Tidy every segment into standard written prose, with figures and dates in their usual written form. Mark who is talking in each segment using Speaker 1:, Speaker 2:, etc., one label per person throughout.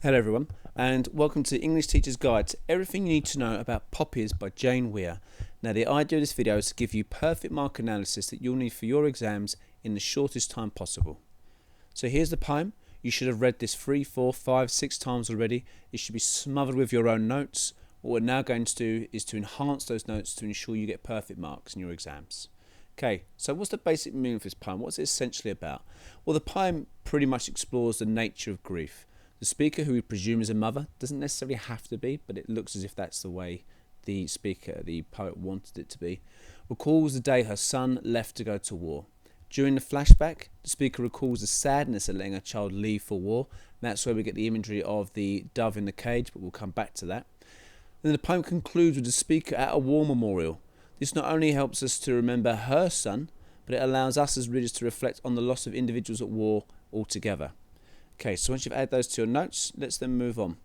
Speaker 1: Hello everyone, and welcome to English Teacher's Guide to Everything You Need to Know About Poppies by Jane Weir. Now the idea of this video is to give you perfect mark analysis that you'll need for your exams in the shortest time possible. So here's the poem. You should have read this 3, 4, 5, 6 times already. It should be smothered with your own notes. What we're now going to do is to enhance those notes to ensure you get perfect marks in your exams. Okay, so what's the basic meaning of this poem? What's it essentially about? Well, the poem pretty much explores the nature of grief. The speaker, who we presume is a mother, doesn't necessarily have to be, but it looks as if that's the way the speaker, the poet, wanted it to be, recalls the day her son left to go to war. During the flashback, the speaker recalls the sadness of letting a child leave for war. That's where we get the imagery of the dove in the cage, but we'll come back to that. Then the poem concludes with the speaker at a war memorial. This not only helps us to remember her son, but it allows us as readers to reflect on the loss of individuals at war altogether. Okay, so once you've added those to your notes, let's then move on.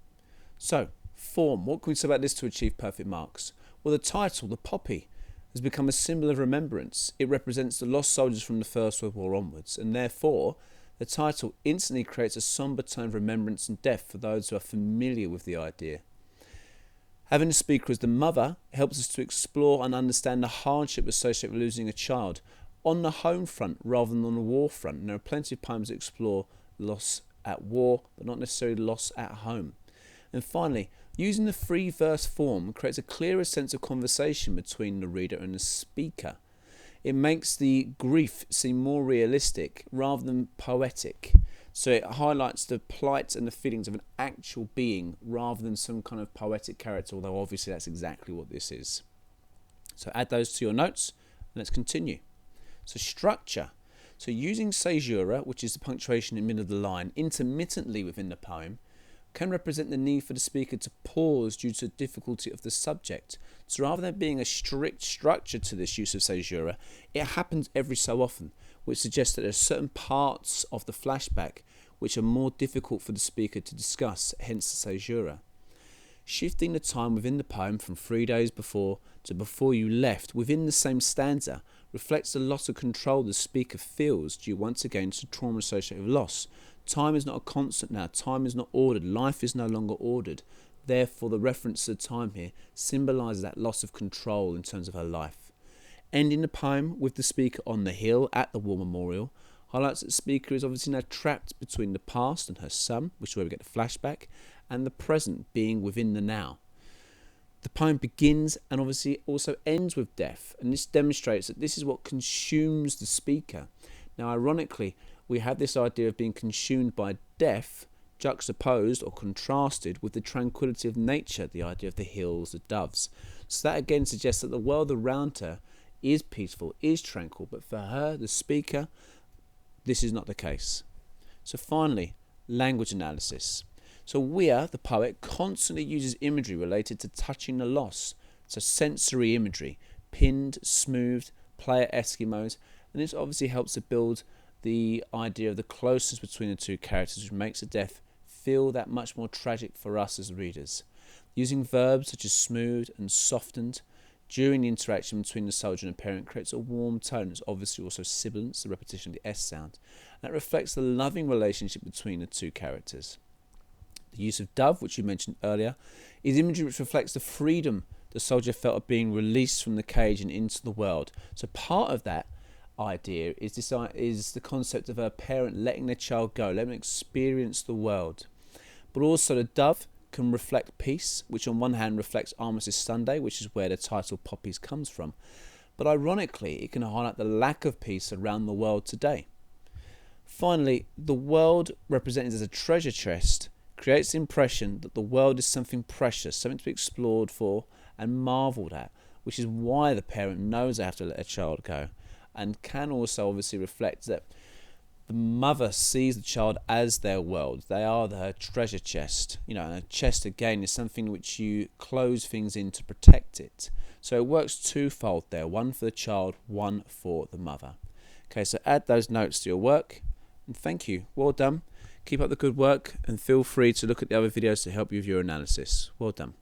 Speaker 1: So, form. What can we say about this to achieve perfect marks? Well, the title, the poppy, has become a symbol of remembrance. It represents the lost soldiers from the First World War onwards, and therefore, the title instantly creates a sombre tone of remembrance and death for those who are familiar with the idea. Having the speaker as the mother helps us to explore and understand the hardship associated with losing a child on the home front rather than on the war front. And there are plenty of poems that explore loss at war, but not necessarily loss at home. And finally, using the free verse form creates a clearer sense of conversation between the reader and the speaker. It makes the grief seem more realistic rather than poetic. So it highlights the plight and the feelings of an actual being rather than some kind of poetic character, although obviously that's exactly what this is. So add those to your notes and let's continue. So structure. So using caesura, which is the punctuation in the middle of the line, intermittently within the poem, can represent the need for the speaker to pause due to the difficulty of the subject. So rather than being a strict structure to this use of caesura, it happens every so often, which suggests that there are certain parts of the flashback which are more difficult for the speaker to discuss, hence the caesura. Shifting the time within the poem from 3 days before to before you left within the same stanza reflects the loss of control the speaker feels due once again to trauma associated with loss. Time is not a constant now, time is not ordered, life is no longer ordered. Therefore the reference to time here symbolises that loss of control in terms of her life. Ending the poem with the speaker on the hill at the war memorial highlights that the speaker is obviously now trapped between the past and her son, which is where we get the flashback, and the present being within the now. The poem begins and obviously also ends with death, and this demonstrates that this is what consumes the speaker. Now ironically, we have this idea of being consumed by death juxtaposed or contrasted with the tranquility of nature, the idea of the hills, the doves. So that again suggests that the world around her is peaceful, is tranquil, but for her, the speaker, this is not the case. So finally, language analysis. So Weir, the poet, constantly uses imagery related to touching the loss. So sensory imagery, pinned, smoothed, player Eskimos, and this obviously helps to build the idea of the closeness between the two characters, which makes the death feel that much more tragic for us as readers. Using verbs such as smoothed and softened during the interaction between the soldier and the parent creates a warm tone. It's obviously also sibilance, the repetition of the S sound. And that reflects the loving relationship between the two characters. The use of dove, which you mentioned earlier, is imagery which reflects the freedom the soldier felt of being released from the cage and into the world. So part of that idea is the concept of a parent letting their child go, letting them experience the world. But also the dove can reflect peace, which on one hand reflects Armistice Sunday, which is where the title Poppies comes from. But ironically, it can highlight the lack of peace around the world today. Finally, the world represented as a treasure chest creates the impression that the world is something precious, something to be explored for and marvelled at, which is why the parent knows they have to let a child go, and can also obviously reflect that the mother sees the child as their world. They are her treasure chest. And a chest again is something which you close things in to protect it. So it works twofold there, one for the child, one for the mother. Okay, so add those notes to your work, and thank you. Well done. Keep up the good work, and feel free to look at the other videos to help you with your analysis. Well done.